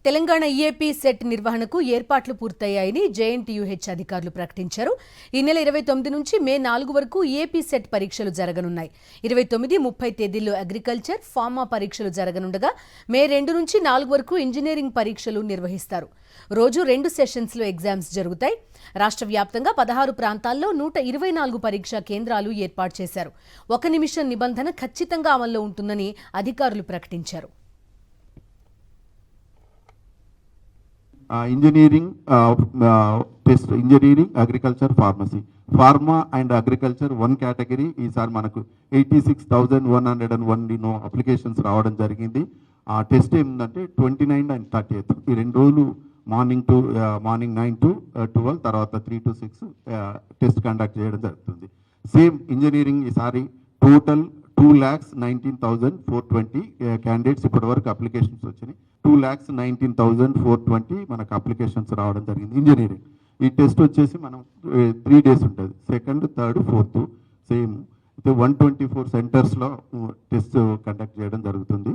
Telangana EAP set నిర్వహణకు ఏర్పాట్లు పూర్తయ్యాయని జేఎన్టీయూహెచ్ అధికారులు ప్రకటించారు. ఈ నెల 29 నుంచి మే 4 వరకు ఈఏపీ సెట్ పరీక్షలు జరగనున్నాయి. 29, 30 తేదీల్లో అగ్రికల్చర్, ఫార్మా పరీక్షలు జరగనుండగా మే 2 నుంచి 4 వరకు ఇంజనీరింగ్ పరీక్షలు నిర్వహిస్తారు. రోజు 2 సెషన్స్లో ఎగ్జామ్స్ జరుగుతాయి. రాష్ట్ర వ్యాప్తంగా 16 ప్రాంతాల్లో 124 పరీక్షా కేంద్రాలు ఏర్పాటు చేశారు. 1 నిమిషం నిబంధన ఖచ్చితంగా అమల్లో ఉంటుందని అధికారులు ప్రకటించారు. Engineering test, engineering, agriculture, pharmacy, pharma and agriculture 1 category ఈసారి మనకు 86,101 అప్లికేషన్స్ రావడం జరిగింది. ఆ టెస్ట్ ఏమిందంటే 29 and 30th ఈ 2 రోజులు మార్నింగ్ 9 to 12, తర్వాత 3 to 6 టెస్ట్ కండక్ట్ చేయడం జరుగుతుంది. సేమ్ ఇంజనీరింగ్ ఈసారి టోటల్ 2,19,420 క్యాండిడేట్స్ ఇప్పటి వరకు అప్లికేషన్స్ వచ్చినాయి. 2,19,420 మనకు అప్లికేషన్స్ రావడం జరిగింది. ఇంజనీరింగ్ ఈ టెస్ట్ వచ్చేసి మనం 3 days ఉంటుంది. 2nd, 3rd, 4th సేమ్ 124 సెంటర్స్లో టెస్ట్ కండక్ట్ చేయడం జరుగుతుంది.